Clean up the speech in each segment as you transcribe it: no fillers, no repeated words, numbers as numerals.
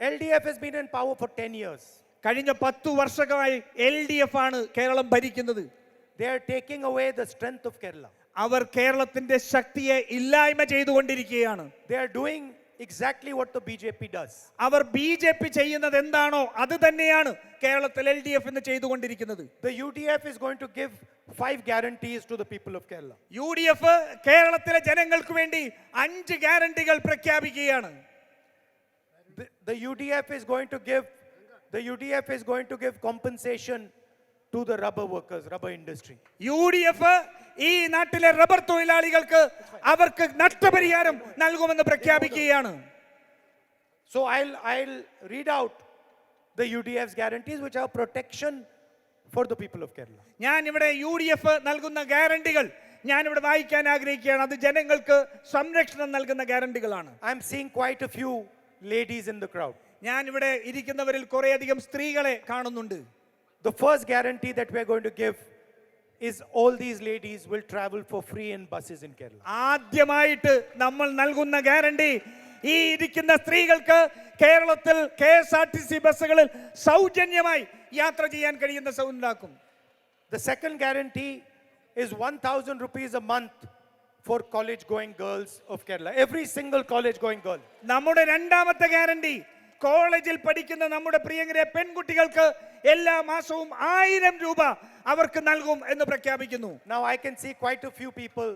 LDF has been in power for 10 years. കഴിഞ്ഞ 10 വർഷമായി LDF ആണ് കേരളം ഭരിക്കുന്നത്. They are taking away the strength of Kerala. അവർ കേരളത്തിന്റെ ശക്തിയെ ഇല്ലായ്മ ചെയ്തുകൊണ്ടിരിക്കുകയാണ്. They are doing exactly what the BJP does. Our BJP ചെയ്യുന്നത് എന്താണോ അത് തന്നെയാണ് കേരളത്തിൽ LDF ഇന്ന് ചെയ്തുകൊണ്ടിരിക്കുന്നത്. The UDF is going to give 5 guarantees to the people of Kerala. UDF കേരളത്തിലെ ജനങ്ങൾക്ക് വേണ്ടി 5 ഗ്യാരണ്ടികൾ പ്രഖ്യാപിക്കുകയാണ്. The UDF is going to give compensation to the rubber workers, rubber industry. UDF ഈ നാട്ടിലെ റബ്ബർ തൊഴിലാളികൾക്ക് അവർക്ക് നഷ്ടപരിഹാരം നൽകുമെന്ന് പ്രഖ്യാപിക്കുകയാണ്. So I'll read out the UDF's guarantees, which are protection for the people of Kerala. ഞാൻ ഇവിടെ UDF നൽകുന്ന ഗ്യാരണ്ടികൾ ഞാൻ ഇവിടെ വായിക്കാൻ ആഗ്രഹിക്കുകയാണ്. അത് ജനങ്ങൾക്ക് സംരക്ഷണം നൽകുന്ന ഗ്യാരണ്ടികളാണ്. I'm seeing quite a few ladies in the crowd. ഞാൻ ഇവിടെ ഇരിക്കുന്നവരിൽ കുറേയധികം സ്ത്രീകളെ കാണുന്നുണ്ട്. The first guarantee that we are going to give is all these ladies will travel for free in buses in Kerala. ആദ്യമായിട്ട് നമ്മൾ നൽകുന്ന ഗ്യാരണ്ടി ഈ ഇരിക്കുന്ന സ്ത്രീകൾക്ക് കേരളത്തിൽ KSRTC ബസ്സുകളിൽ സൗജന്യമായി യാത്ര ചെയ്യാൻ കഴിയുന്ന സൗകര്യം. The second guarantee is 1,000 rupees a month for college going girls of Kerala. Every single college going girl. നമ്മുടെ രണ്ടാമത്തെ ഗ്യാരണ്ടി കോളേജിൽ പഠിക്കുന്ന നമ്മുടെ പ്രിയങ്കരെ പെൺകുട്ടികൾക്ക് എല്ലാ മാസവും 1000 രൂപ അവർക്ക് നൽകും എന്ന് പ്രഖ്യാപിക്കുന്നു. Now I can see quite a few people,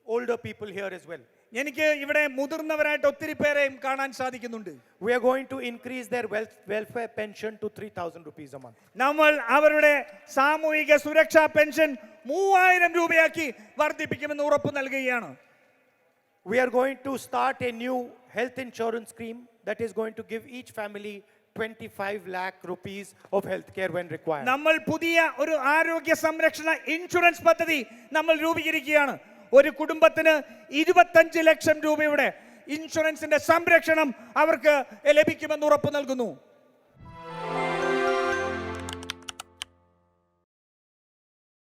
older people here as well. എനിക്ക് ഇവിടെ മുതിർന്നവരായിട്ട് ഒത്തിരി പേരെയും കാണാൻ സാധിക്കുന്നുണ്ട്. We are going to increase their welfare pension to 3,000 rupees a month. നമ്മൾ അവരുടെ സാമൂഹിക സുരക്ഷാ പെൻഷൻ 3000 രൂപയാക്കി വർദ്ധിപ്പിക്കുമെന്ന് ഉറപ്പ് നൽകുകയാണ്. We are going to start a new health insurance scheme that is going to give each family 25 lakh rupees of health care when required. നമ്മൾ പുതിയ ഒരു ആരോഗ്യ സംരക്ഷണ ഇൻഷുറൻസ് പദ്ധതി നമ്മൾ രൂപീകരിക്കുകയാണ്. ഒരു കുടുംബത്തിന് 25 ലക്ഷം രൂപയുടെ ഇൻഷുറൻസിന്റെ സംരക്ഷണം അവർക്ക് ലഭിക്കുമെന്ന് ഉറപ്പ് നൽകുന്നു.